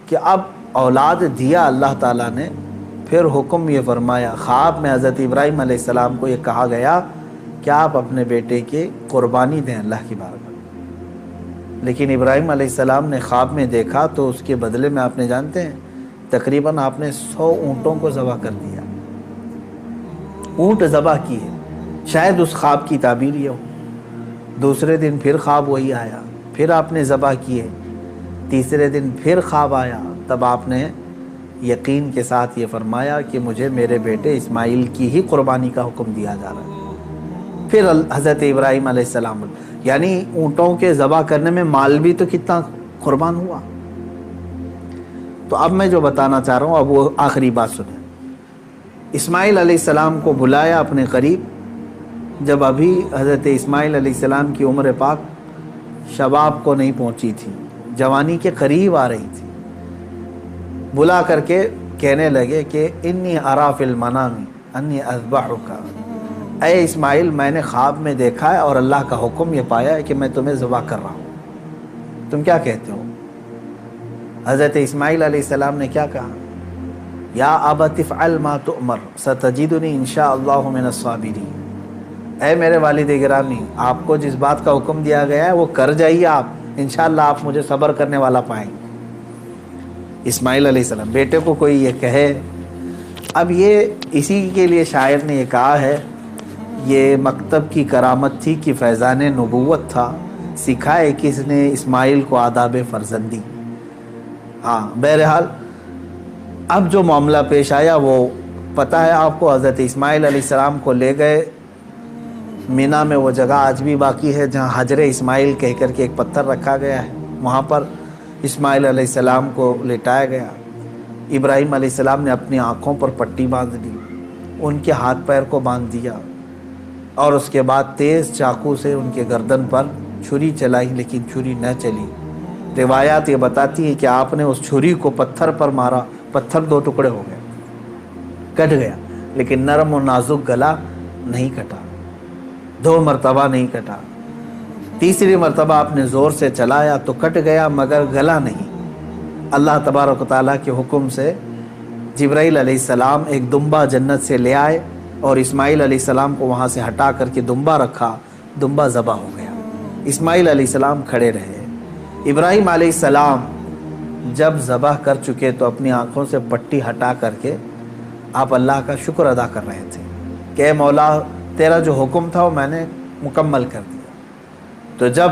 کہ اب اولاد دیا اللہ تعالیٰ نے، پھر حکم یہ فرمایا، خواب میں حضرت ابراہیم علیہ السلام کو یہ کہا گیا کہ آپ اپنے بیٹے کی قربانی دیں اللہ کی بارگاہ میں۔ لیکن ابراہیم علیہ السلام نے خواب میں دیکھا تو اس کے بدلے میں آپ نے جانتے ہیں تقریباً آپ نے 100 اونٹوں کو ذبح کر دیا، اونٹ ذبح کیے، شاید اس خواب کی تعبیر یہ ہو۔ دوسرے دن پھر خواب وہی آیا، پھر آپ نے ذبح کیے، تیسرے دن پھر خواب آیا، تب آپ نے یقین کے ساتھ یہ فرمایا کہ مجھے میرے بیٹے اسماعیل کی ہی قربانی کا حکم دیا جا رہا ہے۔ پھر حضرت ابراہیم علیہ السلام، یعنی اونٹوں کے ذبح کرنے میں مال بھی تو کتنا قربان ہوا۔ تو اب میں جو بتانا چاہ رہا ہوں اب وہ آخری بات سنیں۔ اسماعیل علیہ السلام کو بلایا اپنے قریب، جب ابھی حضرت اسماعیل علیہ السلام کی عمر پاک شباب کو نہیں پہنچی تھی، جوانی کے قریب آ رہی تھی، بلا کر کے کہنے لگے کہ انی ارا فی المنام انی اذبحک، اے اسماعیل میں نے خواب میں دیکھا ہے اور اللہ کا حکم یہ پایا ہے کہ میں تمہیں ذبح کر رہا ہوں، تم کیا کہتے ہو؟ حضرت اسماعیل علیہ السلام نے کیا کہا؟ یا ابت افعل ما تؤمر ستجدنی انشاء اللہ من الصابرین، اے میرے والد گرامی آپ کو جس بات کا حکم دیا گیا ہے وہ کر جائیے، آپ انشاءاللہ آپ مجھے صبر کرنے والا پائیں گے۔ اسماعیل علیہ السلام، بیٹے کو کوئی یہ کہے، اب یہ اسی کے لیے شاعر نے یہ کہا ہے، یہ مکتب کی کرامت تھی کہ فیضان نبوت تھا، سکھائے کس نے اسماعیل کو آداب فرزندی۔ ہاں بہرحال اب جو معاملہ پیش آیا وہ پتہ ہے آپ کو، حضرت اسماعیل علیہ السلام کو لے گئے مینا میں، وہ جگہ آج بھی باقی ہے جہاں حجر اسماعیل کہہ کر کے ایک پتھر رکھا گیا ہے، وہاں پر اسماعیل علیہ السلام کو لٹایا گیا۔ ابراہیم علیہ السلام نے اپنی آنکھوں پر پٹی باندھ دی، ان کے ہاتھ پیر کو باندھ دیا، اور اس کے بعد تیز چاقو سے ان کے گردن پر چھری چلائی، لیکن چھری نہ چلی۔ روایات یہ بتاتی ہیں کہ آپ نے اس چھری کو پتھر پر مارا، پتھر 2 ٹکڑے ہو گئے، کٹ گیا، لیکن نرم و نازک گلا نہیں کٹا، 2 مرتبہ نہیں کٹا۔ تیسری مرتبہ آپ نے زور سے چلایا تو کٹ گیا مگر گلا نہیں۔ اللہ تبارک و تعالیٰ کے حکم سے جبرائیل علیہ السلام ایک دمبا جنت سے لے آئے اور اسماعیل علیہ السلام کو وہاں سے ہٹا کر کے دمبا رکھا، دمبا ذبح ہو گیا۔ اسماعیل علیہ السلام کھڑے رہے۔ ابراہیم علیہ السلام جب ذبح کر چکے تو اپنی آنکھوں سے پٹی ہٹا کر کے آپ اللہ کا شکر ادا کر رہے تھے کہ اے مولا تیرا جو حکم تھا وہ میں نے مکمل کر دیا۔ تو جب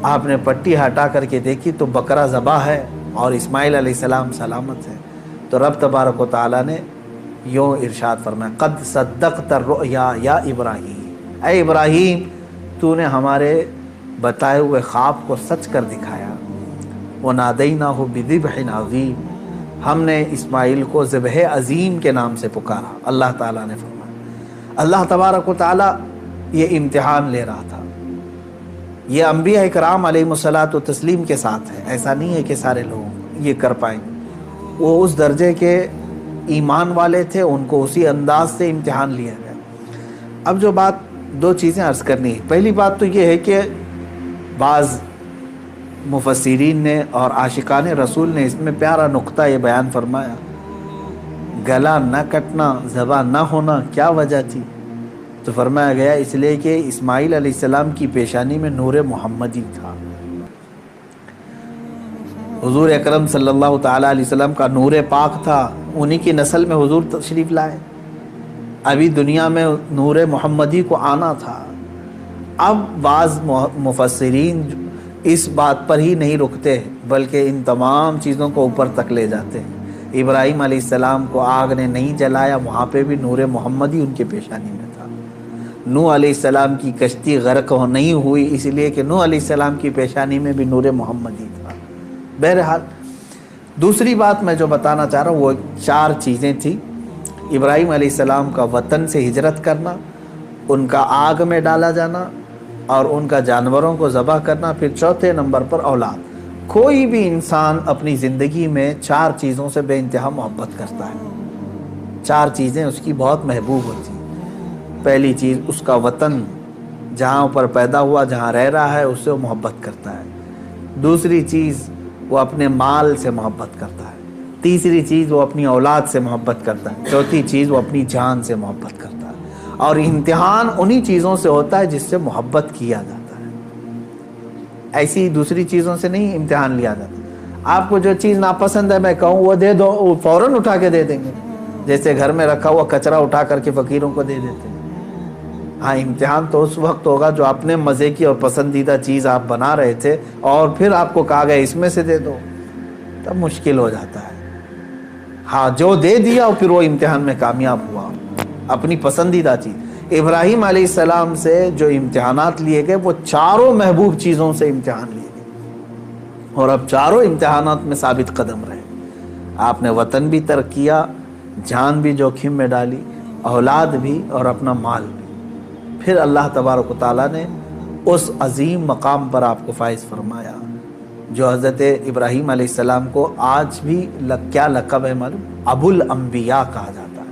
آپ نے پٹی ہٹا کر کے دیکھی تو بکرا ذبح ہے اور اسماعیل علیہ السلام سلامت ہے، تو رب تبارک و تعالیٰ نے یوں ارشاد فرمایا، قد صدقت الرؤیا یا ابراہیم، اے ابراہیم تو نے ہمارے بتائے ہوئے خواب کو سچ کر دکھایا۔ وَنَادَيْنَاهُ بِذِبْحٍ عَظِيمٍ، ہم نے اسماعیل کو ذبح عظیم کے نام سے پکارا۔ اللہ تعالیٰ نے فرمایا، اللہ تبارک و تعالیٰ یہ امتحان لے رہا تھا۔ یہ انبیاء اکرام علیہم الصلاۃ والتسلیم کے ساتھ ہے، ایسا نہیں ہے کہ سارے لوگ یہ کر پائیں گے، وہ اس درجے کے ایمان والے تھے، ان کو اسی انداز سے امتحان لیا گیا۔ اب جو بات 2 چیزیں عرض کرنی ہے، پہلی بات تو یہ ہے کہ بعض مفسرین نے اور عاشقان رسول نے اس میں پیارا نقطہ یہ بیان فرمایا، گلا نہ کٹنا، ذبح نہ ہونا کیا وجہ تھی؟ تو فرمایا گیا اس لیے کہ اسماعیل علیہ السلام کی پیشانی میں نور محمدی تھا، حضور اکرم صلی اللہ تعالیٰ علیہ وسلم کا نور پاک تھا، انہی کی نسل میں حضور تشریف لائے، ابھی دنیا میں نور محمدی کو آنا تھا۔ اب بعض مفسرین اس بات پر ہی نہیں رکتے بلکہ ان تمام چیزوں کو اوپر تک لے جاتے ہیں۔ ابراہیم علیہ السلام کو آگ نے نہیں جلایا، وہاں پہ بھی نور محمدی ان کے پیشانی میں تھا۔ نوح علیہ السلام کی کشتی غرق نہیں ہوئی اس لیے کہ نوح علیہ السلام کی پیشانی میں بھی نور محمدی تھا۔ بہرحال دوسری بات میں جو بتانا چاہ رہا ہوں وہ 4 چیزیں تھیں، ابراہیم علیہ السلام کا وطن سے ہجرت کرنا، ان کا آگ میں ڈالا جانا اور ان کا جانوروں کو ذبح کرنا، پھر چوتھے نمبر پر اولاد۔ کوئی بھی انسان اپنی زندگی میں 4 چیزوں سے بے انتہا محبت کرتا ہے، 4 چیزیں اس کی بہت محبوب ہوتی ہیں۔ پہلی چیز اس کا وطن، جہاں پر پیدا ہوا، جہاں رہ رہا ہے، اس سے وہ محبت کرتا ہے۔ دوسری چیز وہ اپنے مال سے محبت کرتا ہے، تیسری چیز وہ اپنی اولاد سے محبت کرتا ہے، چوتھی چیز وہ اپنی جان سے محبت کرتا ہے۔ اور امتحان انہی چیزوں سے ہوتا ہے جس سے محبت کیا جاتا ہے، ایسی دوسری چیزوں سے نہیں امتحان لیا جاتا۔ آپ کو جو چیز ناپسند ہے میں کہوں وہ دے دو، وہ فوراً اٹھا کے دے دیں گے، جیسے گھر میں رکھا ہوا کچرا اٹھا کر کے فقیروں کو دے دیتے ہیں۔ ہاں، امتحان تو اس وقت ہوگا جو اپنے مزے کی اور پسندیدہ چیز آپ بنا رہے تھے اور پھر آپ کو کہا گیا اس میں سے دے دو، تب مشکل ہو جاتا ہے۔ ہاں، جو دے دیا اور پھر وہ امتحان میں کامیاب ہوا، اپنی پسندیدہ چیز۔ ابراہیم علیہ السلام سے جو امتحانات لیے گئے وہ چاروں محبوب چیزوں سے امتحان لیے گئے، اور اب چاروں امتحانات میں ثابت قدم رہے۔ آپ نے وطن بھی ترک کیا، جان بھی جوخم میں ڈالی، اولاد بھی اور اپنا مال بھی، پھر اللہ تبارک و تعالیٰ نے اس عظیم مقام پر آپ کو فائز فرمایا جو حضرت ابراہیم علیہ السلام کو آج بھی کیا لقب ہے معلوم؟ ابو الانبیاء کہا جاتا ہے۔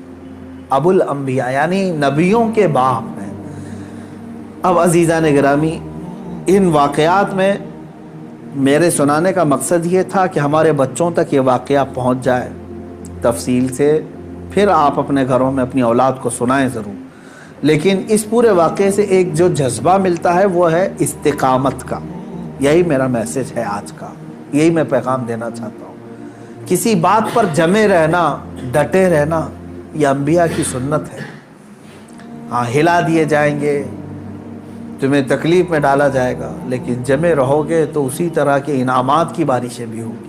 ابو الانبیاء یعنی نبیوں کے باپ ہیں۔ اب عزیزان گرامی، ان واقعات میں میرے سنانے کا مقصد یہ تھا کہ ہمارے بچوں تک یہ واقعہ پہنچ جائے تفصیل سے، پھر آپ اپنے گھروں میں اپنی اولاد کو سنائیں ضرور۔ لیکن اس پورے واقعے سے ایک جو جذبہ ملتا ہے وہ ہے استقامت کا۔ یہی میرا میسج ہے آج کا، یہی میں پیغام دینا چاہتا ہوں۔ کسی بات پر جمے رہنا، ڈٹے رہنا، یہ انبیاء کی سنت ہے۔ ہاں، ہلا دیے جائیں گے، تمہیں تکلیف میں ڈالا جائے گا، لیکن جمے رہو گے تو اسی طرح کے انعامات کی بارشیں بھی ہوگی۔